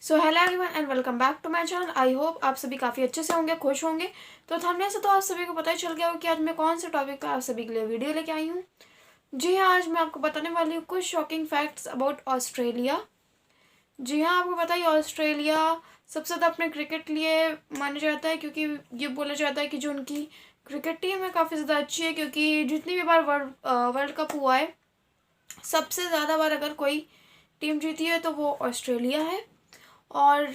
So hello everyone and welcome back to my channel. I hope आप सभी काफ़ी अच्छे से होंगे, खुश होंगे। तो थंबनेल से तो आप सभी को पता ही चल गया हो कि आज मैं कौन से टॉपिक पर आप सभी के लिए वीडियो लेके आई हूँ। जी हाँ, आज मैं आपको बताने वाली हूँ कुछ शॉकिंग फैक्ट्स अबाउट ऑस्ट्रेलिया। जी हाँ, आपको पता ही ऑस्ट्रेलिया सबसे ज़्यादा अपने क्रिकेट लिए माना जाता है, क्योंकि ये बोला जाता है कि जो उनकी क्रिकेट टीम है काफ़ी ज़्यादा अच्छी है। क्योंकि जितनी भी बार वर्ल्ड कप हुआ है, सबसे ज़्यादा बार अगर कोई टीम जीती है तो वो ऑस्ट्रेलिया है। और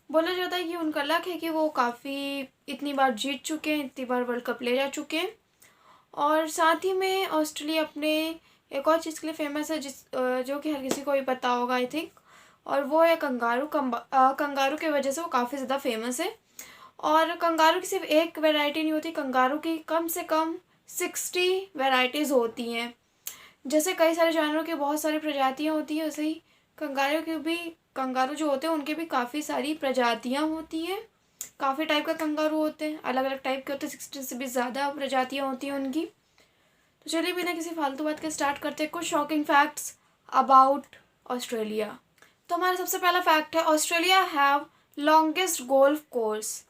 बोला जाता है कि उनका लक है कि वो काफ़ी इतनी बार जीत चुके हैं, इतनी बार वर्ल्ड कप ले जा चुके हैं। और साथ ही में ऑस्ट्रेलिया अपने एक और चीज़ के लिए फेमस है जो कि हर किसी को भी पता होगा आई थिंक, और वो है कंगारू। कंगारू की वजह से वो काफ़ी ज़्यादा फेमस है। और कंगारू की सिर्फ एक वैरायटी नहीं होती, कंगारू की कम से कम 60 वैरायटीज़ होती हैं। जैसे कई सारे जानवरों की बहुत सारी प्रजातियां होती हैं, वैसे ही कंगारू की भी, कंगारू जो होते हैं उनके भी काफ़ी सारी प्रजातियां होती हैं। काफ़ी टाइप का कंगारू होते हैं, अलग अलग टाइप के होते हैं, 60 से भी ज़्यादा प्रजातियां होती हैं उनकी। तो चलिए बिना किसी फालतू बात के स्टार्ट करते हैं कुछ शॉकिंग फैक्ट्स अबाउट ऑस्ट्रेलिया। तो हमारा सबसे पहला फैक्ट है, Australia have longest golf course.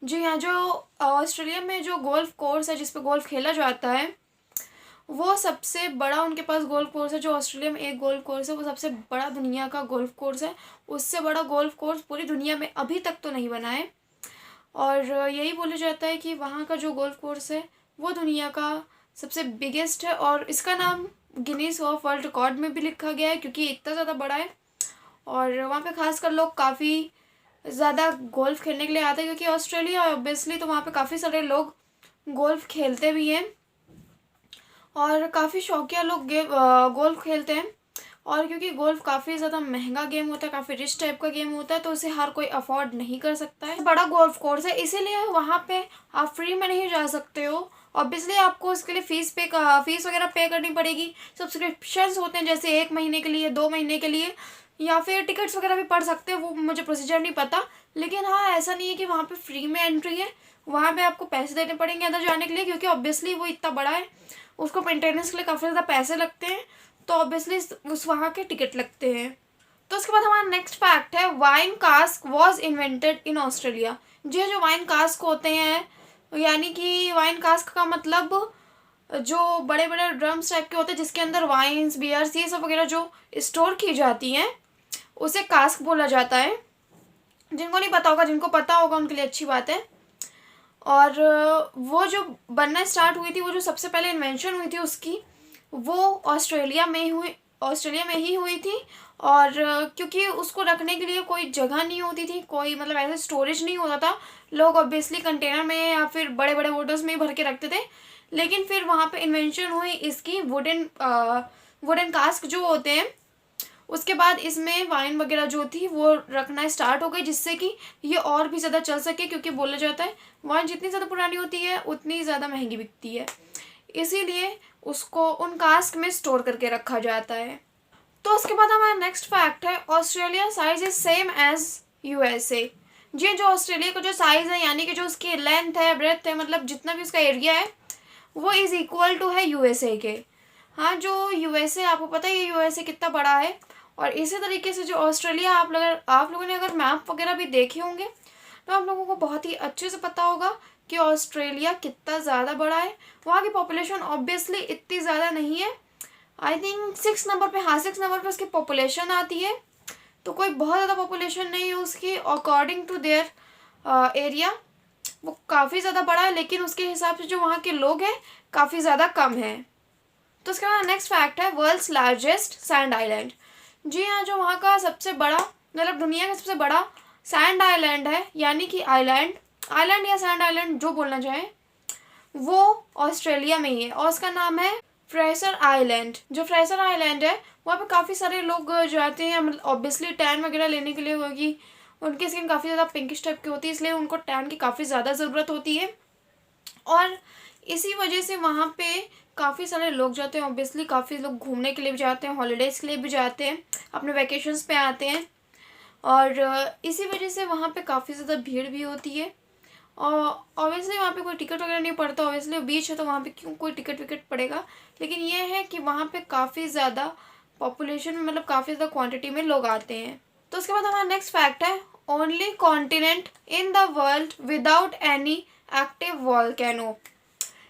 जी हाँ, जो ऑस्ट्रेलिया में जो गोल्फ कोर्स है जिस पे गोल्फ खेला जाता है, वो सबसे बड़ा उनके पास गोल्फ कोर्स है। जो ऑस्ट्रेलिया में एक गोल्फ कोर्स है वो सबसे बड़ा दुनिया का गोल्फ कोर्स है। उससे बड़ा गोल्फ कोर्स पूरी दुनिया में अभी तक तो नहीं बना है। और यही बोला जाता है कि वहाँ का जो गोल्फ कोर्स है वो दुनिया का सबसे बिगेस्ट है, और इसका नाम गिनीज ऑफ वर्ल्ड रिकॉर्ड में भी लिखा गया है क्योंकि इतना ज़्यादा बड़ा है। और वहाँ पे खासकर लोग काफ़ी ज़्यादा गोल्फ खेलने के लिए आते हैं, क्योंकि ऑस्ट्रेलिया ऑब्वियसली तो वहाँ पे काफ़ी सारे लोग गोल्फ खेलते भी हैं और काफ़ी शौकिया लोग गोल्फ खेलते हैं। और क्योंकि गोल्फ काफ़ी ज़्यादा महंगा गेम होता है, काफ़ी रिच टाइप का गेम होता है, तो उसे हर कोई अफोर्ड नहीं कर सकता है। बड़ा गोल्फ कोर्स है, इसीलिए वहाँ पे आप फ्री में नहीं जा सकते हो। ऑब्वियसली आपको इसके लिए फीस वगैरह पे करनी पड़ेगी। सब्सक्रिप्शंस होते हैं, जैसे 1 महीने के लिए, 2 महीने के लिए, या फिर टिकट्स वगैरह भी पड़ सकते हैं। वो मुझे प्रोसीजर नहीं पता, लेकिन हाँ, ऐसा नहीं है कि वहाँ पे फ्री में एंट्री है। वहाँ पे आपको पैसे देने पड़ेंगे अंदर जाने के लिए, क्योंकि ऑब्वियसली वो इतना बड़ा है, उसको मेंटेनेंस के लिए काफ़ी ज़्यादा पैसे लगते हैं, तो ऑब्वियसली उस वहाँ के टिकट लगते हैं। तो उसके बाद हमारा नेक्स्ट फैक्ट है, wine cask was invented in Australia. जी, जो वाइन कास्क होते हैं, यानी कि वाइन कास्क का मतलब जो बड़े बड़े ड्रम्स टाइप के होते हैं जिसके अंदर वाइन्स, बियर्स, ये सब वगैरह जो स्टोर की जाती हैं, उसे कास्क बोला जाता है। जिनको नहीं पता होगा, जिनको पता होगा उनके लिए अच्छी बात है। और वो जो बनना स्टार्ट हुई थी, वो जो सबसे पहले इन्वेंशन हुई थी उसकी, वो ऑस्ट्रेलिया में ही हुई थी। और क्योंकि उसको रखने के लिए कोई जगह नहीं होती थी, कोई मतलब ऐसे स्टोरेज नहीं होता था, लोग ऑब्वियसली कंटेनर में या फिर बड़े बड़े बोटल्स में ही भर के रखते थे। लेकिन फिर वहाँ पे इन्वेंशन हुई इसकी, वुडन कास्क जो होते हैं, उसके बाद इसमें वाइन वगैरह जो थी वो रखना स्टार्ट हो गई, जिससे कि ये और भी ज़्यादा चल सके। क्योंकि बोला जाता है वाइन जितनी ज़्यादा पुरानी होती है उतनी ज़्यादा महंगी बिकती है, इसीलिए उसको उन कास्क में स्टोर करके रखा जाता है। तो उसके बाद हमारा नेक्स्ट फैक्ट है, Australia size is same as USA. जी, जो ऑस्ट्रेलिया का जो साइज़ है, यानी कि जो उसकी लेंथ है, ब्रेथ है, मतलब जितना भी उसका एरिया है, वो इज़ इक्वल टू है यूएसए के। हाँ, जो यूएसए आपको पता है यूएसए कितना बड़ा है। और इसी तरीके से जो ऑस्ट्रेलिया, आप लोगों ने अगर मैप वगैरह भी देखे होंगे तो आप लोगों को बहुत ही अच्छे से पता होगा कि ऑस्ट्रेलिया कितना ज़्यादा बड़ा है। वहाँ की पॉपुलेशन ऑब्वियसली इतनी ज़्यादा नहीं है, आई थिंक 6 नंबर पे, हाँ 6 नंबर पे उसकी पॉपुलेशन आती है। तो कोई बहुत ज़्यादा पॉपुलेशन नहीं है उसकी अकॉर्डिंग टू देयर एरिया। वो काफ़ी ज़्यादा बड़ा है, लेकिन उसके हिसाब से जो वहाँ के लोग हैं काफ़ी ज़्यादा कम है। तो उसके बाद नेक्स्ट फैक्ट है, वर्ल्ड्स लार्जेस्ट सैंड आइलैंड। जी हाँ, जो वहाँ का सबसे बड़ा, मतलब दुनिया का सबसे बड़ा सैंड आइलैंड है, यानी कि आइलैंड या सैंड आइलैंड जो बोलना चाहें, वो ऑस्ट्रेलिया में ही है, और उसका नाम है फ्रेसर आइलैंड। जो फ्रेसर आइलैंड है, वहाँ पे काफ़ी सारे लोग जाते हैं, मतलब ऑब्वियसली टैन वगैरह लेने के लिए, होगी उनकी स्किन काफ़ी ज़्यादा पिंकिश टाइप की होती है, इसलिए उनको टैन की काफ़ी ज़्यादा ज़रूरत होती है। और इसी वजह से वहाँ पे काफ़ी सारे लोग जाते हैं, ऑब्वियसली काफ़ी लोग घूमने के लिए भी जाते हैं, हॉलीडेज़ के लिए भी जाते हैं, अपने वैकेशंस पे आते हैं। और इसी वजह से वहाँ पे काफ़ी ज़्यादा भीड़ भी होती है। और ऑब्वियसली वहाँ पे कोई टिकट वगैरह नहीं पड़ता, ऑब्वियसली बीच है तो वहाँ पे क्यों कोई टिकट विकट पड़ेगा। लेकिन ये है कि वहाँ पे काफ़ी ज़्यादा पॉपुलेशन में, मतलब काफ़ी ज़्यादा क्वांटिटी में लोग आते हैं। तो उसके बाद हमारा नेक्स्ट फैक्ट है, only continent in the world without any active volcano.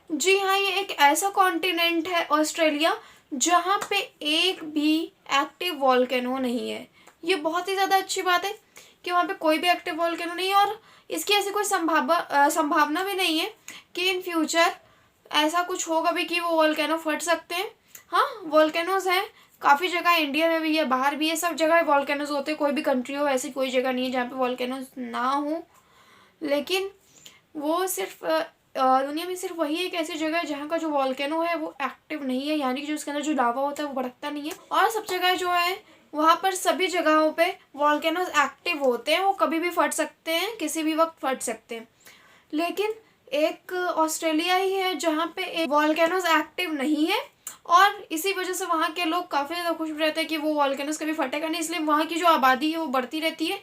जी हाँ, ये एक ऐसा कॉन्टिनेंट है ऑस्ट्रेलिया जहाँ पे एक भी एक्टिव वॉल्केनो नहीं है। ये बहुत ही ज़्यादा अच्छी बात है कि वहाँ पे कोई भी एक्टिव वॉल्केनो नहीं है, और इसकी ऐसी कोई संभावना भी नहीं है कि इन फ्यूचर ऐसा कुछ होगा भी कि वो वॉल्केनो फट सकते हैं। हाँ, वॉल्केनोज हैं काफ़ी जगह, इंडिया में भी है, बाहर भी है, सब जगह वॉल्केनोज होते हैं। कोई भी कंट्री हो, ऐसी कोई जगह नहीं है जहाँ पे वॉल्केनोज ना हो। लेकिन वो सिर्फ दुनिया में सिर्फ वही एक ऐसी जगह है जहाँ का जो वॉल्केनो है वो एक्टिव नहीं है, यानी कि जो उसके अंदर जो लावा होता है वो भड़कता नहीं है। और सब जगह जो है वहाँ पर सभी जगहों पे वॉल्केनोज एक्टिव होते हैं, वो कभी भी फट सकते हैं, किसी भी वक्त फट सकते हैं। लेकिन एक ऑस्ट्रेलिया ही है जहाँ पे वॉल्केनोज एक्टिव नहीं है, और इसी वजह से वहाँ के लोग काफ़ी ज़्यादा खुश रहते हैं कि वो वॉल्केनोज कभी फटेगा नहीं। इसलिए वहाँ की जो आबादी है वो बढ़ती रहती है,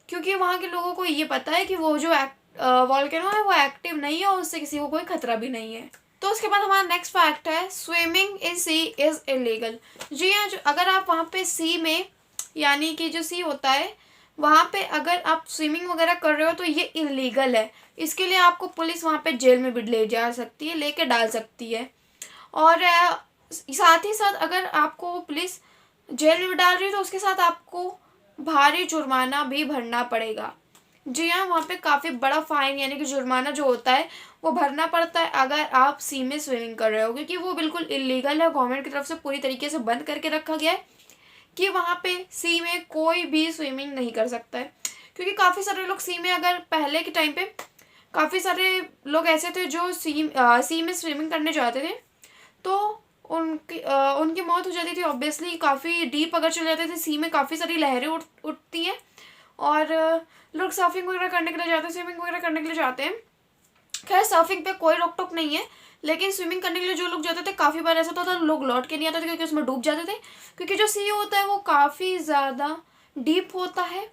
क्योंकि वहाँ के लोगों को ये पता है कि वो जो वॉल्केनो है वो एक्टिव नहीं है और उससे किसी को कोई खतरा भी नहीं है। तो उसके बाद हमारा नेक्स्ट फैक्ट है, swimming in sea is illegal. जी हाँ, अगर आप वहाँ पे सी में, यानी कि जो सी होता है वहाँ पे अगर आप स्विमिंग वगैरह कर रहे हो तो ये इलीगल है। इसके लिए आपको पुलिस वहाँ पे जेल में भी ले जा सकती है, लेके डाल सकती है। और साथ ही साथ अगर आपको पुलिस जेल में डाल रही है तो उसके साथ आपको भारी जुर्माना भी भरना पड़ेगा। जी हाँ, वहाँ पे काफ़ी बड़ा फाइन यानी कि जुर्माना जो होता है वो भरना पड़ता है अगर आप सी में स्विमिंग कर रहे हो, क्योंकि वो बिल्कुल इलीगल है। गवर्नमेंट की तरफ से पूरी तरीके से बंद करके रखा गया है कि वहाँ पे सी में कोई भी स्विमिंग नहीं कर सकता है। क्योंकि काफ़ी सारे लोग सी में, अगर पहले के टाइम पे काफ़ी सारे लोग ऐसे थे जो सी में स्विमिंग करने जाते थे तो उनकी मौत हो जाती थी। ऑब्वियसली काफ़ी डीप अगर चले जाते थे सी में, काफ़ी सारी लहरें उठती हैं, और लोग सर्फिंग वगैरह करने के लिए जाते हैं, स्विमिंग वगैरह करने के लिए जाते हैं। खैर, सर्फिंग पे कोई रोक टोक नहीं है, लेकिन स्विमिंग करने के लिए जो लोग जाते थे काफ़ी बार ऐसा होता था लोग लौट के नहीं आते थे, क्योंकि उसमें डूब जाते थे। क्योंकि जो सी होता है वो काफ़ी ज़्यादा डीप होता है,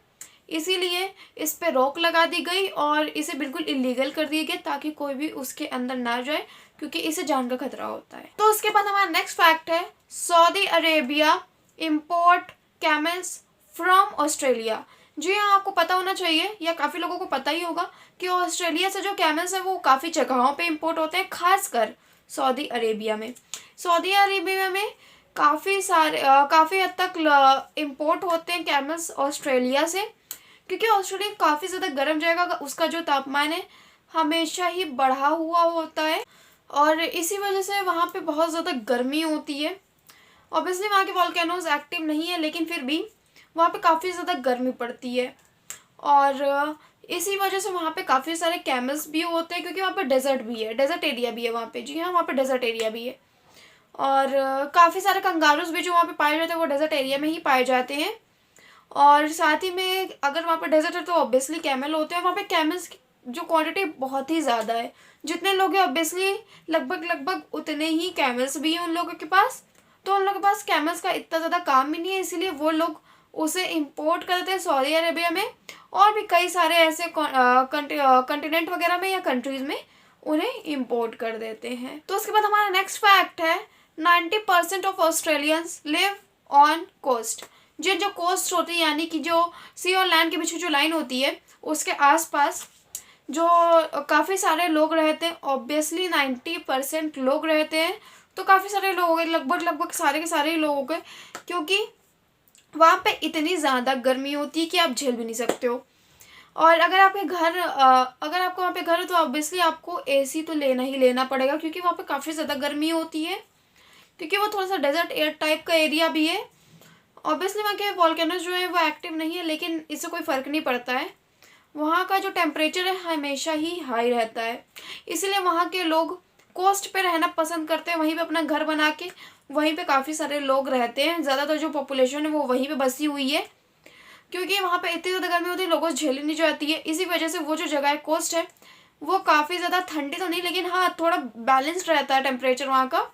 इसीलिए इस पे रोक लगा दी गई और इसे बिल्कुल इलीगल कर दिया गया ताकि कोई भी उसके अंदर ना जाए, क्योंकि इसे जान का खतरा होता है। तो उसके बाद हमारा नेक्स्ट फैक्ट है, Saudi Arabia import camels from Australia. जी हाँ, आपको पता होना चाहिए या काफ़ी लोगों को पता ही होगा कि ऑस्ट्रेलिया से जो कैमल्स हैं वो काफ़ी जगहों पे इंपोर्ट होते हैं, खासकर सऊदी अरेबिया में। सऊदी अरेबिया में काफ़ी हद तक इंपोर्ट होते हैं कैमल्स ऑस्ट्रेलिया से, क्योंकि ऑस्ट्रेलिया काफ़ी ज़्यादा गर्म जगह, उसका जो तापमान है हमेशा ही बढ़ा हुआ होता है, और इसी वजह से वहाँ पे बहुत ज़्यादा गर्मी होती है। ऑब्वियसली वहाँ के वॉल्केनोज एक्टिव नहीं है, लेकिन फिर भी वहाँ पे काफ़ी ज़्यादा गर्मी पड़ती है, और इसी वजह से वहाँ पे काफ़ी सारे कैमल्स भी होते हैं, क्योंकि वहाँ पे डेजर्ट भी है, डेजर्ट एरिया भी है वहाँ पे। जी हाँ, वहाँ पे डेजर्ट एरिया भी है, और काफ़ी सारे कंगारूज भी जो वहाँ पे पाए जाते हैं वो डेजर्ट एरिया में ही पाए जाते हैं। और साथ ही में अगर वहाँ पे डेजर्ट है तो ऑब्वियसली कैमल होते हैं। वहाँ पे कैमल्स की जो क्वांटिटी बहुत ही ज़्यादा है, जितने लोग हैं ऑब्वियसली लगभग उतने ही कैमल्स भी हैं उन लोगों के पास। तो उन लोगों के पास कैमल्स का इतना ज़्यादा काम भी नहीं है, इसीलिए वो लोग उसे इंपोर्ट करते हैं सऊदी अरेबिया में, और भी कई सारे ऐसे कंटिनेंट वगैरह में या कंट्रीज़ में उन्हें इंपोर्ट कर देते हैं। तो उसके बाद हमारा नेक्स्ट फैक्ट है, 90% of Australians live on coast. जो कोस्ट होती है, यानी कि जो सी और लैंड के बीच की जो लाइन होती है उसके आसपास जो काफ़ी सारे लोग रहते हैं, ऑब्वियसली 90% लोग रहते हैं। तो काफ़ी सारे लोग हो गए, लगभग सारे के सारे ही लोग हो गए, क्योंकि वहाँ पे इतनी ज़्यादा गर्मी होती है कि आप झेल भी नहीं सकते हो। और अगर आपको वहाँ पे घर है तो ऑब्वियसली आपको एसी तो लेना ही लेना पड़ेगा, क्योंकि वहाँ पे काफ़ी ज़्यादा गर्मी होती है, क्योंकि वो थोड़ा सा डेजर्ट एयर टाइप का एरिया भी है। ऑब्वियसली वहाँ के वॉल्केनोज जो है वो एक्टिव नहीं है, लेकिन इससे कोई फ़र्क नहीं पड़ता है, वहाँ का जो टेम्परेचर है हमेशा ही हाई रहता है। इसलिए वहाँ के लोग कोस्ट पे रहना पसंद करते हैं, वहीं पे अपना घर बना के वहीं पे काफ़ी सारे लोग रहते हैं। ज़्यादातर जो पॉपुलेशन है वो वहीं पे बसी हुई है, क्योंकि वहाँ पे इतनी ज़्यादा गर्मी होती है, लोगों से झेली नहीं जाती है। इसी वजह से वो जो जगह है कोस्ट है वो काफ़ी ज़्यादा ठंडी तो नहीं, लेकिन हाँ थोड़ा बैलेंस्ड रहता है टेम्परेचर वहाँ का,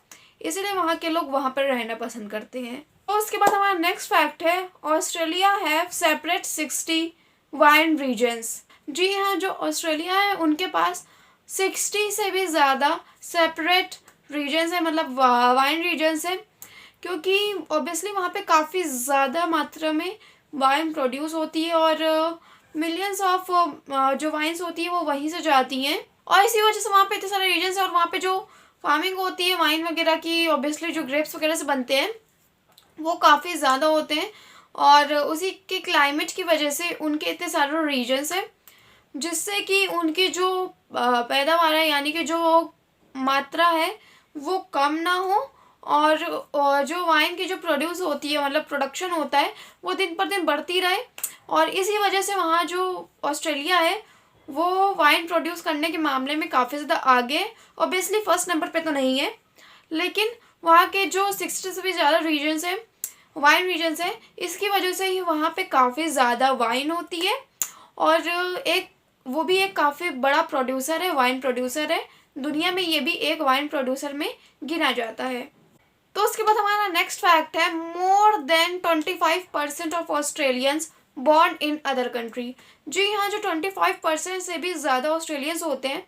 इसीलिए वहाँ के लोग वहाँ पर रहना पसंद करते हैं। तो उसके बाद हमारा नेक्स्ट फैक्ट है, Australia have separate 60 wine regions. जी हाँ, जो ऑस्ट्रेलिया है उनके पास 60 से भी ज़्यादा सेपरेट रीजन्स है, मतलब वाइन रीजन्स हैं, क्योंकि ऑब्वियसली वहाँ पे काफ़ी ज़्यादा मात्रा में वाइन प्रोड्यूस होती है और मिलियंस ऑफ जो वाइन्स होती है वो वहीं से जाती हैं। और इसी वजह से वहाँ पे इतने सारे रीजन्स हैं और वहाँ पे जो फार्मिंग होती है वाइन वगैरह की, ऑब्वियसली जो ग्रेप्स वगैरह से बनते हैं वो काफ़ी ज़्यादा होते हैं। और उसी के क्लाइमेट की वजह से उनके इतने सारे रीजन्स हैं जिससे कि उनकी जो पैदावार है यानी कि जो मात्रा है वो कम ना हो और जो वाइन की जो प्रोड्यूस होती है मतलब प्रोडक्शन होता है वो दिन पर दिन बढ़ती रहे। और इसी वजह से वहाँ जो ऑस्ट्रेलिया है वो वाइन प्रोड्यूस करने के मामले में काफ़ी ज़्यादा आगे, ऑब्वियसली फर्स्ट नंबर पे तो नहीं है, लेकिन वहाँ के जो 60 से भी ज़्यादा रीजन्स हैं वाइन रीजन्स हैं, इसकी वजह से ही वहाँ पे काफ़ी ज़्यादा वाइन होती है। और एक वो भी एक काफ़ी बड़ा प्रोड्यूसर है, वाइन प्रोड्यूसर है, दुनिया में ये भी एक वाइन प्रोड्यूसर में गिना जाता है। तो उसके बाद हमारा नेक्स्ट फैक्ट है, more than 25% of Australians born in other country. जी हाँ, जो 25% से भी ज़्यादा ऑस्ट्रेलियंस होते हैं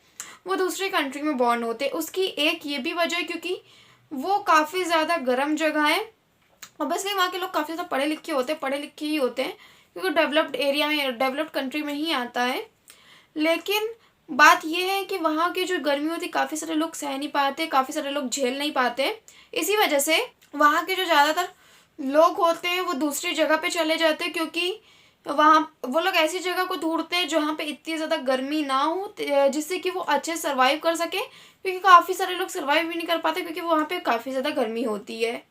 वो दूसरी कंट्री में बॉर्न होते हैं। उसकी एक ये भी वजह है क्योंकि वो काफ़ी ज़्यादा गर्म जगह है। ऑब्वियसली वहाँ के लोग काफ़ी ज़्यादा पढ़े लिखे ही होते हैं क्योंकि डेवलप्ड एरिया में, डेवलप्ड कंट्री में ही आता है। लेकिन बात यह है कि वहाँ की जो गर्मी होती है काफ़ी सारे लोग सह नहीं पाते, काफ़ी सारे लोग झेल नहीं पाते। इसी वजह से वहाँ के जो ज़्यादातर लोग होते हैं वो दूसरी जगह पे चले जाते हैं क्योंकि वहाँ वो लोग ऐसी जगह को ढूंढते हैं जहाँ पे इतनी ज़्यादा गर्मी ना हो जिससे कि वो अच्छे सर्वाइव कर सके, क्योंकि काफ़ी सारे लोग सर्वाइव भी नहीं कर पाते क्योंकि वहाँ पे काफ़ी ज़्यादा गर्मी होती है।